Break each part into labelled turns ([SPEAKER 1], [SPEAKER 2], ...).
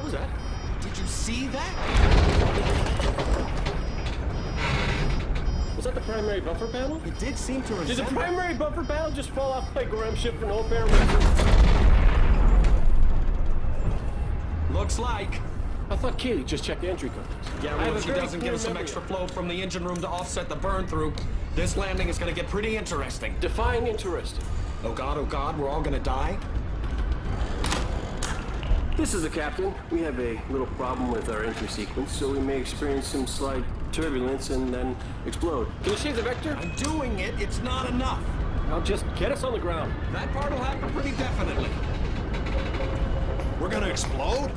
[SPEAKER 1] was that?
[SPEAKER 2] Did you see that?
[SPEAKER 1] Was that the primary buffer panel?
[SPEAKER 2] It did seem to resemble...
[SPEAKER 1] Did the primary buffer panel just fall off like Graham ship for no apparent reason?
[SPEAKER 2] Looks like.
[SPEAKER 1] I thought Kaylee just checked the entry codes.
[SPEAKER 2] Yeah, well, if she doesn't give us some extra flow from the engine room to offset the burn-through, this landing is gonna get pretty interesting.
[SPEAKER 1] Define interesting.
[SPEAKER 2] Oh God, we're all gonna die?
[SPEAKER 1] This is the captain. We have a little problem with our entry sequence, so we may experience some slight turbulence and then explode. Can you change the vector?
[SPEAKER 2] I'm doing it. It's not enough.
[SPEAKER 1] Now just get us on the ground.
[SPEAKER 2] That part will happen pretty definitely.
[SPEAKER 3] We're gonna explode?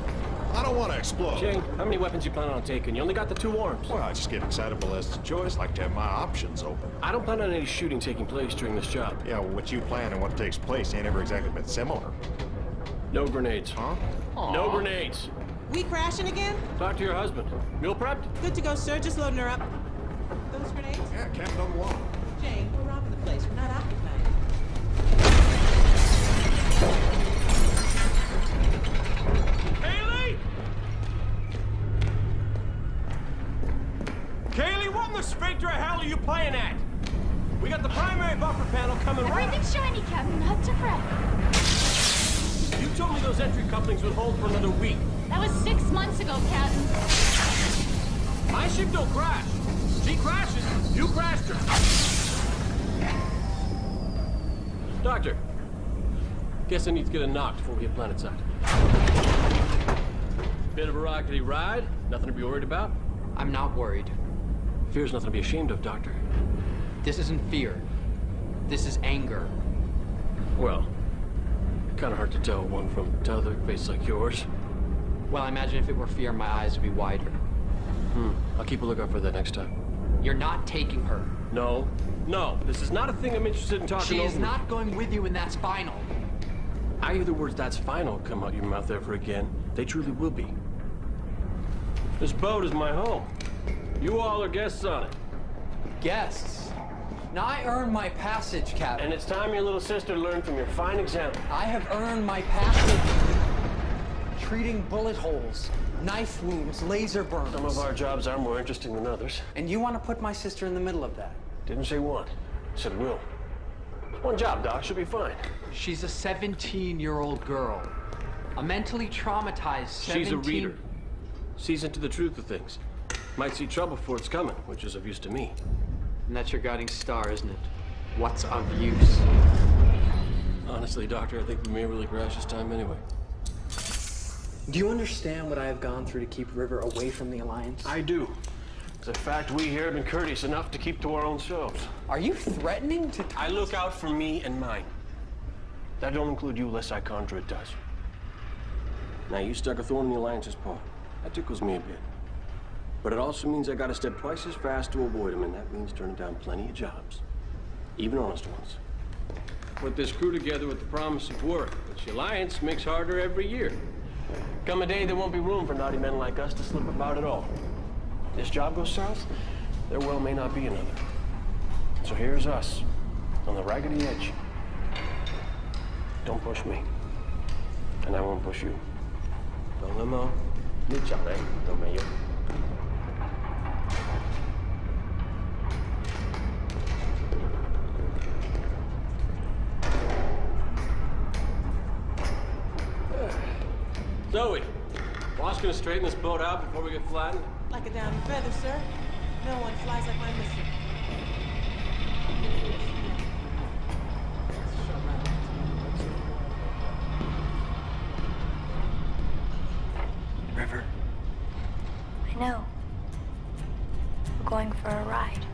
[SPEAKER 3] I don't want to explode.
[SPEAKER 1] Shane, how many weapons you plan on taking? You only got the 2 arms.
[SPEAKER 3] Well, I just get excitable as to choice. Like to have my options open.
[SPEAKER 1] I don't plan on any shooting taking place during this job.
[SPEAKER 3] Yeah, well, what you plan and what takes place ain't ever exactly been similar.
[SPEAKER 1] No grenades.
[SPEAKER 3] Huh?
[SPEAKER 1] No grenades.
[SPEAKER 4] We crashing again?
[SPEAKER 1] Talk to your husband. Meal prepped?
[SPEAKER 4] Good to go, sir. Just loading her up. Those grenades?
[SPEAKER 3] Yeah, Captain on the wall.
[SPEAKER 4] Jane, we're robbing the place. We're not occupied.
[SPEAKER 1] Kaylee! Kaylee, what in the sphincter of hell are you playing at? We got the primary buffer panel coming right.
[SPEAKER 5] Everything's shiny, Captain. Not to fret.
[SPEAKER 1] You told me those entry couplings would hold for another week.
[SPEAKER 5] That was 6 months ago, Captain.
[SPEAKER 1] My ship don't crash. She crashes, you crashed her. Doctor, guess I need to get a knock before we hit planet side. Bit of a rockety ride, nothing to be worried about.
[SPEAKER 6] I'm not worried.
[SPEAKER 1] Fear's nothing to be ashamed of, Doctor.
[SPEAKER 6] This isn't fear. This is anger.
[SPEAKER 1] Well, kind of hard to tell one from t'other, face like yours.
[SPEAKER 6] Well, I imagine if it were fear, my eyes would be wider.
[SPEAKER 1] I'll keep a lookout for that next time.
[SPEAKER 6] You're not taking her.
[SPEAKER 1] No, this is not a thing I'm interested in talking
[SPEAKER 6] She
[SPEAKER 1] over.
[SPEAKER 6] is not going with you, and that's final.
[SPEAKER 1] I hear the words "that's final" come out your mouth ever again. They truly will be. This boat is my home. You all are guests on it.
[SPEAKER 6] Guests. Now, I earned my passage, Captain.
[SPEAKER 1] And it's time your little sister learned from your fine example.
[SPEAKER 6] I have earned my passage. Treating bullet holes, knife wounds, laser burns.
[SPEAKER 1] Some of our jobs are more interesting than others.
[SPEAKER 6] And you want to put my sister in the middle of that?
[SPEAKER 1] Didn't say one. Said will. One job, Doc. She'll be fine.
[SPEAKER 6] She's a 17-year-old girl. A mentally traumatized 17...
[SPEAKER 1] She's a reader. Sees into the truth of things. Might see trouble before it's coming, which is of use to me.
[SPEAKER 6] And that's your guiding star, isn't it? What's of use?
[SPEAKER 1] Honestly, Doctor, I think we may really crash this time anyway.
[SPEAKER 6] Do you understand what I have gone through to keep River away from the Alliance?
[SPEAKER 1] I do. It's a fact we here have been courteous enough to keep to our own selves.
[SPEAKER 6] Are you threatening to...
[SPEAKER 1] I look out for me and mine. That don't include you, lest I conjure it does. Now, you stuck a thorn in the Alliance's paw. That tickles me a bit. But it also means I gotta step twice as fast to avoid them, and that means turning down plenty of jobs. Even honest ones. Put this crew together with the promise of work, which the Alliance makes harder every year. Come a day, there won't be room for naughty men like us to slip about at all. If this job goes south, there well may not be another. So here's us, on the raggedy edge. Don't push me, and I won't push you. Zoe, boss gonna straighten this boat out before we get flattened?
[SPEAKER 4] Like a down feather, sir. No one flies like my mister.
[SPEAKER 5] River. I know. We're going for a ride.